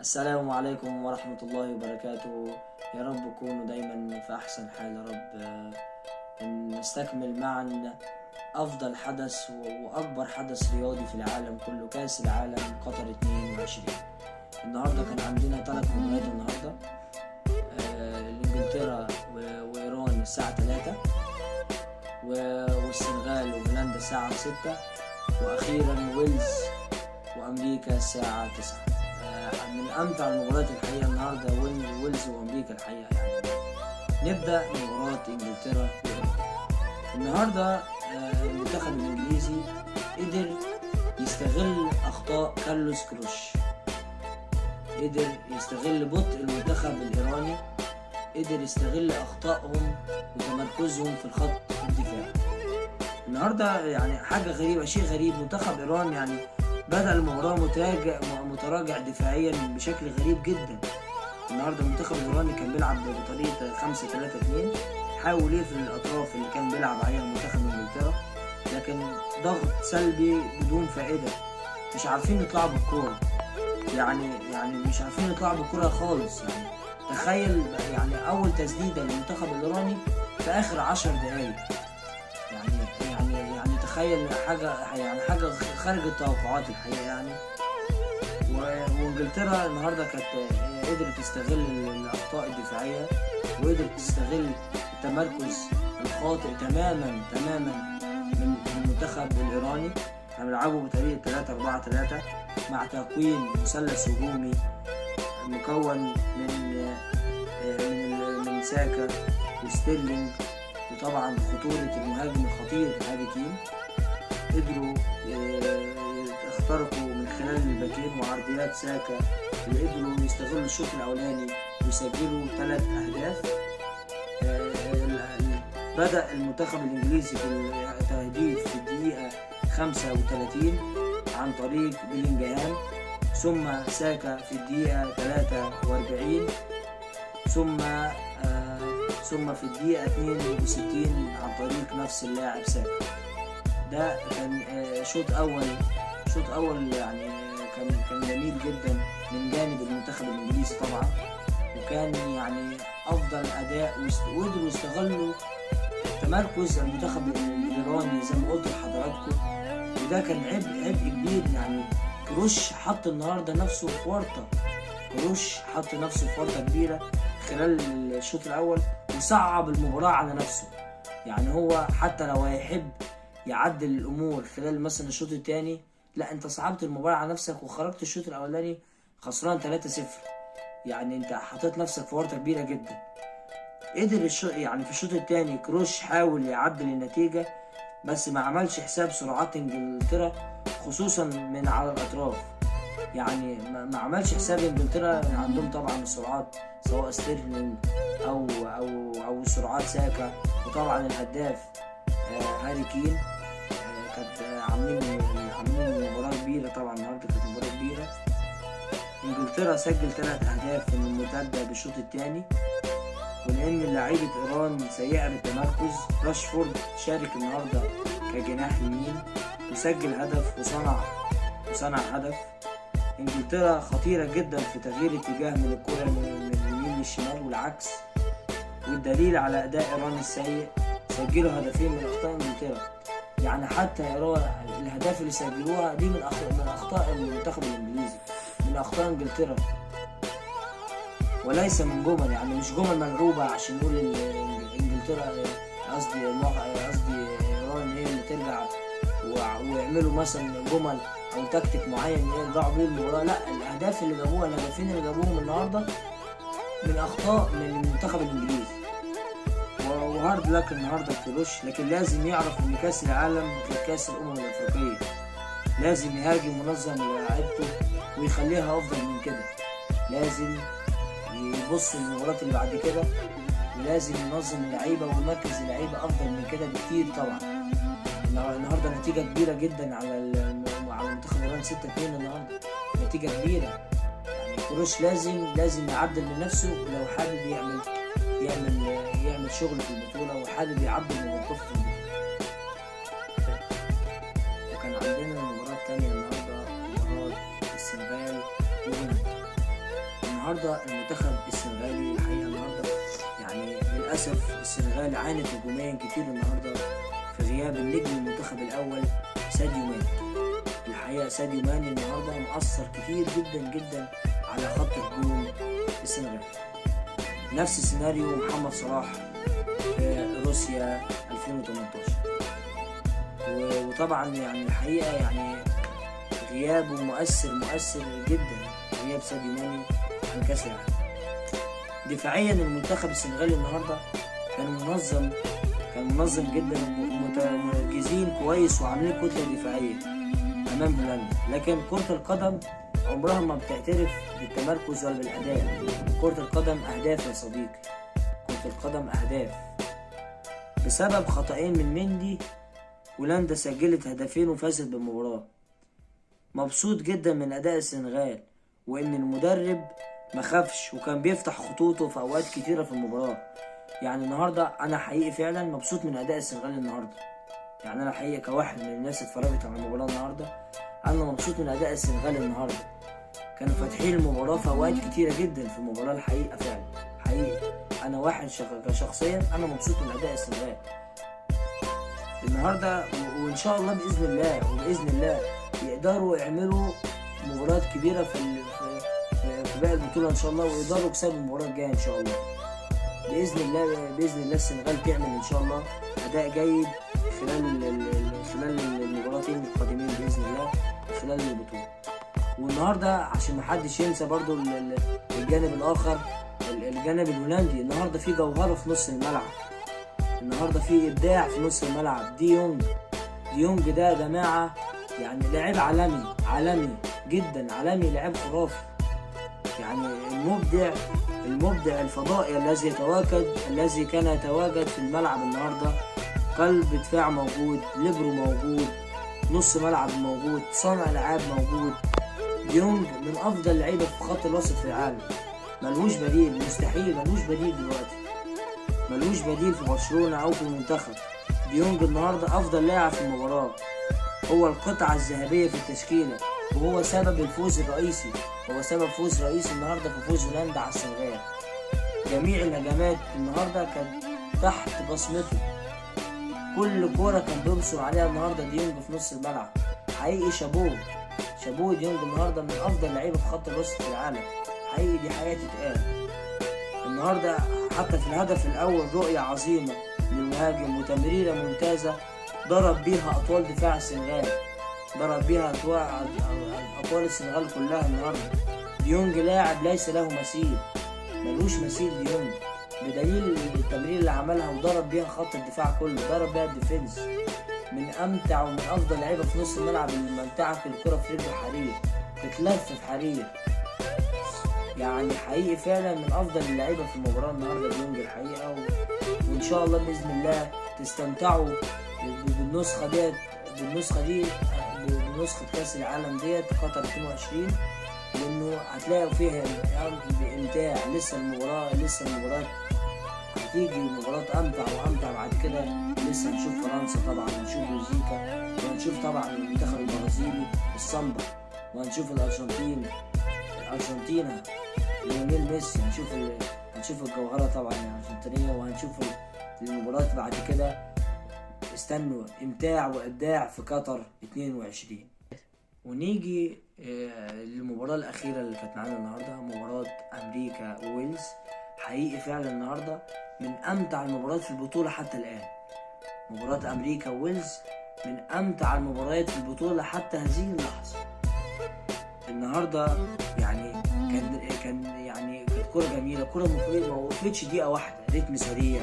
السلام عليكم ورحمة الله وبركاته. يا رب تكونوا دايما في أحسن حال. يا رب نستكمل معا أفضل حدث وأكبر حدث رياضي في العالم كله، كأس العالم قطر 22. النهاردة كان عندنا 3 مباريات النهاردة، إنجلترا وإيران الساعة 3، والسنغال وهولندا الساعة 6، وأخيرا ويلز وأمريكا الساعة 9. من أمتع المباريات الحقيقة النهاردة ويلز وأمريكا الحقيقة. يعني نبدأ مباراة إنجلترا وإيران النهاردة. المنتخب الإنجليزي قدر يستغل أخطاء كارلوس كروش، قدر يستغل بطء المنتخب الإيراني، قدر يستغل أخطائهم وتمركزهم في الخط الدفاعي. النهاردة يعني حاجة غريبة، شيء غريب، منتخب إيران يعني بدأ المباراة متراجع دفاعيا بشكل غريب جدا. النهارده المنتخب الإيراني كان بيلعب بطريقة 5-3-2، حاول في الأطراف اللي كان بيلعب عليها منتخب إنجلترا، لكن ضغط سلبي بدون فائدة، مش عارفين يطلعوا بالكورة، يعني مش عارفين يطلعوا بالكورة خالص. يعني تخيل يعني أول تسديدة للمنتخب الإيراني في آخر 10 دقايق، يعني تخيل حاجة خارج التوقعات الحقيقة. يعني وانجلترا النهارده كانت قدرت تستغل الاخطاء الدفاعيه، وقدرت تستغل التمركز الخاطئ تماما من المنتخب الايراني. كانوا بيلعبوا بطريقه 3-4-3 مع تكوين مثلث هجومي مكون من ساكا وستيرلينج، وطبعا خطوره المهاجم الخطير هاري كين. قدروا يخترقوا من خلال الباكين وعرضيات ساكا، وقدروا يستغلوا الشوط الاولاني ويسجلوا 3 أهداف. بدأ المنتخب الانجليزي في التهديف في الدقيقة 35 عن طريق بيلينغهام، ثم ساكا في الدقيقة 43، ثم في الدقيقة 62 عن طريق نفس اللاعب ساكا. ده كان شوط اول يعني كان جميل جدا من جانب المنتخب الانجليزي طبعا، وكان يعني افضل اداء، وقدروا يستغلوا تمركز المنتخب الايراني زي ما قلت لحضراتكم، وده كان عبء كبير. يعني كروش حط النهارده نفسه في ورطه، كبيره خلال الشوط الاول، وصعب المباراه على نفسه. يعني هو حتى لو هيحب يعدل الامور خلال مثلا الشوط الثاني، لا، انت صعبت المباراة على نفسك وخرجت الشوط الاولاني خسران 3-0. يعني انت حطيت نفسك في ورطة كبيرة جدا. قدر يعني في الشوط الثاني كروش حاول يعدل النتيجة، بس ما عملش حساب سرعات انجلترا خصوصا من على الاطراف. يعني ما عملش حساب انجلترا عندهم طبعا السرعات، سواء ستيرلينج او سرعات ساكا، وطبعا الهداف هاري كين. كانت عاملين مباراة كبيرة طبعا. النهارده كانت مباراة كبيرة. انجلترا سجل 3 أهداف في المرتدة بالشوط الثاني، ولأن لاعيبة إيران سيئة بالتمركز، راشفورد شارك النهارده كجناح يمين وسجل هدف وصنع هدف. انجلترا خطيرة جدا في تغيير اتجاه من الكرة من اليمين للشمال والعكس، والدليل على أداء إيران السيء، سجلوا هدفين من أخطاء انجلترا. يعني حتى الأهداف اللي سجلوها دي من أخطاء المنتخب الإنجليزي، من أخطاء إنجلترا، وليس من جمل. يعني مش جمل ملعوبة عشان نقول إنجلترا، قصدي إيران هي اللي ترجع ويعملوا مثلا جمل أو تكتيك معين يرجعوا بيه المباراة. لا، الأهداف اللي جابوها، الهدفين اللي جابوهم النهارده من أخطاء من المنتخب الإنجليزي. وهارد لك النهارده كروش، لكن لازم يعرف ان كاس العالم غير كاس الامم الافريقيه. لازم يهاجم منظم لعيبته ويخليها افضل من كده، لازم يبص للمباريات اللي بعد كده، ولازم ينظم اللعيبه ويمركز اللعيبه افضل من كده بكتير. طبعا النهارده نتيجه كبيره جدا على منتخب ايران 6-2 النهارده، نتيجه كبيره. يعني كروش لازم يعدل من نفسه لو حابب يعمل شغل في البطولة، وحابب يعدل من موقفه في البطولة. وكان عندنا المباراة التانية النهاردة، مباراة السنغال وهولندا. النهارده المنتخب السنغالي الحقيقه النهارده يعني للاسف السنغال عانت هجوميا كتير النهارده في غياب النجم المنتخب الاول ساديو ماني. الحقيقه ساديو ماني النهارده مؤثر كتير جدا جدا على خط هجوم السنغال. نفس سيناريو محمد صلاح في روسيا 2018. وطبعا يعني الحقيقه يعني غيابه مؤثر جدا، غياب ساديو ماني عن كاس العالم. دفاعيا المنتخب السنغالي النهارده كان منظم جدا، متمركزين كويس وعاملين كتله دفاعيه امام هولندا. لكن كره القدم عمرها ما بتعترف بالتمركز ولا بالاداء. كره القدم اهداف يا صديقي، كره القدم اهداف. بسبب خطأين من مندي هولندا سجلت هدفين وفازت بالمباراه. مبسوط جدا من اداء السنغال، وان المدرب ما خافش وكان بيفتح خطوطه في اوقات كتيره في المباراه. يعني النهارده انا حقيقي فعلا مبسوط من اداء السنغال النهارده. يعني انا حقيقي كواحد من الناس اتفرجت على المباراه النهارده، انا مبسوط من اداء السنغال النهارده. كانوا فاتحين المباراه في اوقات كتيره جدا في المباراه الحقيقه فعلا حقيقي. انا واحد شخصيا انا مبسوط من اداء السنغال النهارده، وان شاء الله باذن الله يقدروا يعملوا مباريات كبيره في باقي البطوله ان شاء الله، ويقدروا يكسبوا المباراه الجايه ان شاء الله باذن الله. السنغال تعمل ان شاء الله اداء جيد خلال المباراتين القادمين باذن الله خلال البطوله. والنهارده عشان محدش ينسى برضو الجانب الاخر، الجانب الهولندي. النهارده في جوهره في نص الملعب، النهارده في ابداع في نص الملعب. دي يونج ده يا جماعه يعني لاعب عالمي جدا، لاعب خرافي. يعني المبدع الفضائي الذي كان يتواجد في الملعب النهارده. قلب دفاع موجود، ليبرو موجود، نص ملعب موجود، صانع العاب موجود. ديونج من افضل لعيبه في خط الوسط في العالم، ملهوش بديل، مستحيل ملهوش بديل دلوقتي، ملهوش بديل في برشلونه او في المنتخب. ديونج النهارده افضل لاعب في المباراه، هو القطعه الذهبيه في التشكيله، وهو سبب الفوز الرئيسي، فوز رئيسي النهارده في فوز هولندا على السنغال. جميع الهجمات النهارده كانت تحت بصمته، كل كوره كان بيبصر عليها النهارده ديونج في نص الملعب. حقيقي شابوه ديونج النهارده من افضل لعيبه في خط الوسط في العالم، حقيقي دي حياه تتقال. النهارده حتى في الهدف الاول رؤيه عظيمه للمهاجم وتمريره ممتازه ضرب بيها اطوال دفاع السنغال، ضرب بيها اطوال السنغال كلها النهارده. ديونج لاعب ليس له مثيل، ملوش مثيل ديونج، بدليل التمرير اللي عملها وضرب بيها خط الدفاع كله، ضرب بيها الديفنس. من امتع ومن افضل لعيبه في نص الملعب اللي ممتعك الكره في رجل حرير، تتلف في حرير. يعني حقيقي فعلا من افضل اللعيبه في المباراه النهارده ديونج الحقيقه. وان شاء الله باذن الله تستمتعوا بالنسخه دي بنسخه كاس العالم ديت قطر 22، لانه هتلاقوا فيها بامتاع. لسه المباراه هتيجي مباراه امتع بعد كده. لسه هنشوف فرنسا طبعا، هنشوف بلجيكا، وهنشوف طبعا المنتخب البرازيلي السامبا، وهنشوف الارجنتينا ليونيل ميسي، هنشوف الجوهره طبعا الارجنتينيه، وهنشوف المباراه بعد كده. استنوا امتاع وابداع في قطر 22. ونيجي للمباراه الاخيره اللي كانت معانا النهارده، مباراه امريكا وويلز. حقيقي فعلا النهارده من امتع المباريات في البطوله حتى الان. مباراه امريكا وويلز من امتع المباريات في البطوله حتى هذه اللحظه. النهارده يعني كانت كوره جميله، كوره ما وقفتش دقيقه واحده، رتم سريع،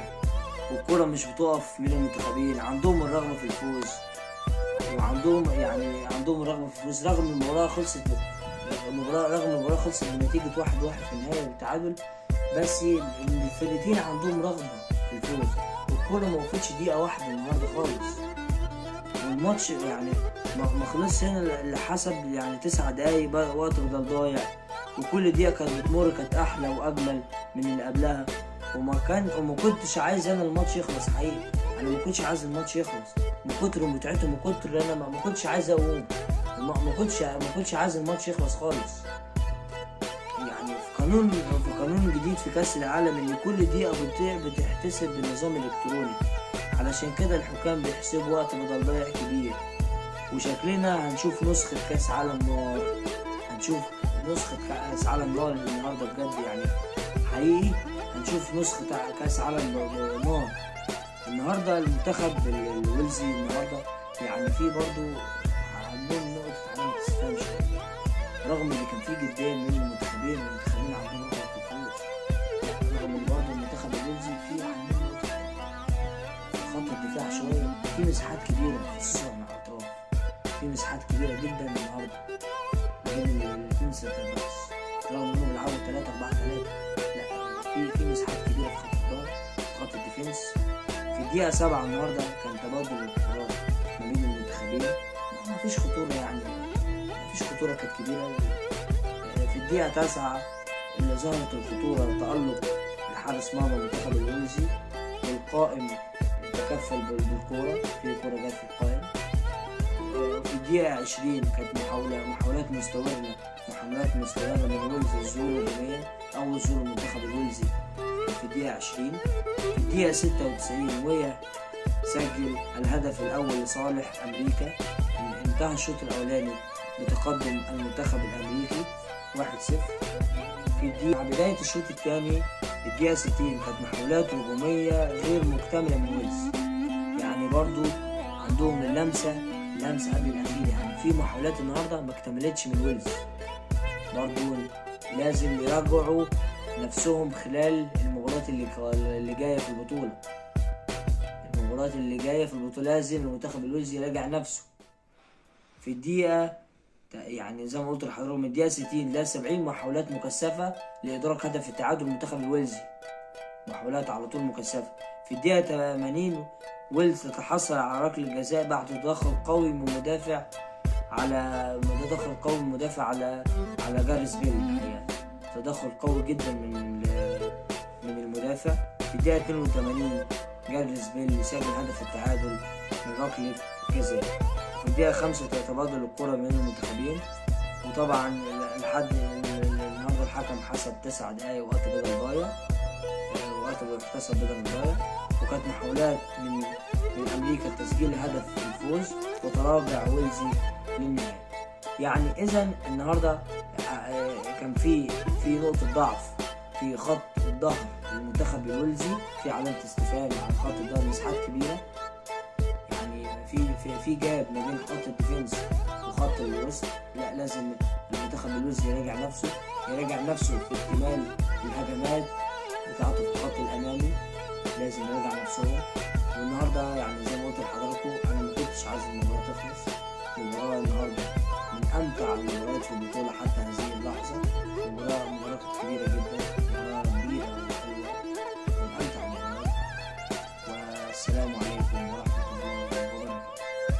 والكوره مش بتقف من المنتخبين. عندهم الرغبه في الفوز، وعندهم الرغبه في الفوز رغم المباراه خلصت بنتيجه 1-1 في النهايه بالتعادل. بس الفرقتين عندهم رغبه في الفوز، والكوره ما وقفتش دقيقه واحده النهارده خالص. والماتش يعني ما خلصش هنا اللي حسب 9 دقايق وقت بدل ضايع، وكل دقيقه كانت بتمر كانت احلى واجمل من اللي قبلها. وما كنتش عايز انا الماتش يخلص حقيقي. انا ما كنتش عايز الماتش يخلص من كتر متعته، من كتر انا ما كنتش عايز اقوم، ما كنتش عايز الماتش يخلص خالص. يعني في قانون جديد في كأس العالم ان كل دقيقة بتضيع بتحتسب بالنظام الالكتروني، علشان كده الحكام بيحسبوا وقت بدل ضيع كبير. وشكلنا هنشوف نسخة كأس عالم نار، هنشوف نسخة كأس عالم نار النهارده بجد، يعني حقيقي هنشوف نسخة كأس عالم نار النهارده. المنتخب الويلزي النهارده يعني فيه برضو عندهم نقطة علامة استفهام شوية، رغم ان كان فيه جدين من المنتخبين عندهم نقطة الفوز، رغم ان برضو المنتخب الويلزي فيه عندهم نقطة في خط الدفاع شوية، في مساحات كبيرة خصوصا مع الأطراف، في مساحات كبيرة جدا النهارده بين الاتنين سنتر باكس، رغم انهم بيلعبوا 3-4-3، لا في مساحات كبيرة في خط الظهر في خط الديفنس. في الدقيقة 7 النهارده كان تبادل الكرات ما بين المنتخبين، مفيش خطورة، يعني مفيش خطورة كانت كبيرة. في الدقيقة 9 اللي ظهرت الخطورة وتألق الحارس مرمى المنتخب الويلزي، والقائم تكفل بالكورة، في كورة جت في القائم. في الدقيقة 20 كانت محاولات مستمرة من الويلز الظهور الهجومية، أول ظهور المنتخب الويلزي في الدقيقة 20. في الدقيقة 96 ويا سجل الهدف الأول لصالح أمريكا. انتهى الشوط الأولاني بتقدم المنتخب الأمريكي 1-0. مع بداية الشوط الثاني الدقيقة 60 كانت محاولات هجومية غير مكتملة من ويلز، يعني برضو عندهم اللمسة قبل الأخيرة، يعني في محاولات النهاردة ما اكتملتش من ويلز، برضو لازم يراجعوا نفسهم خلال المباريات اللي جاية في البطولة. لازم المنتخب الويلزي يراجع نفسه. في الدقيقة يعني زي ما قلت لحضراتكم من الدقيقة 60 ل 70 محاولات مكثفة لإدراك هدف التعادل المنتخب الويلزي، محاولات على طول مكثفة. في الدقيقة 80 ويلز تتحصل على ركلة جزاء بعد تدخل قوي من مدافع على جاريث بيل، الحقيقة تدخل قوي جدا من المدافع. في الدقيقة 82 جاريث بيل سجل هدف التعادل من ركلة جزاء. في الدقيقة 5 تتبادل الكرة بين المنتخبين، وطبعا لحد النهارده الحكم حسب 9 دقايق وقت بدل ضايع، وكانت محاولات من أمريكا تسجيل هدف الفوز وتراجع ويلزي للنهاية. يعني إذا النهارده كان في نقطة ضعف في خط الظهر للمنتخب الويلزي، في علامة استفهام على خط الظهر، مساحات كبيرة، يعني في جاب ما بين خط الديفنس وخط الوسط. لا، لازم المنتخب الويلزي يراجع نفسه في اكتمال الهجمات بتاعته في الخط الأمامي، لازم يراجع نفسهم. والنهارده يعني زي ما قلت لحضراتكم أنا ما كنتش عايز المباراة تخلص، المباراة النهارده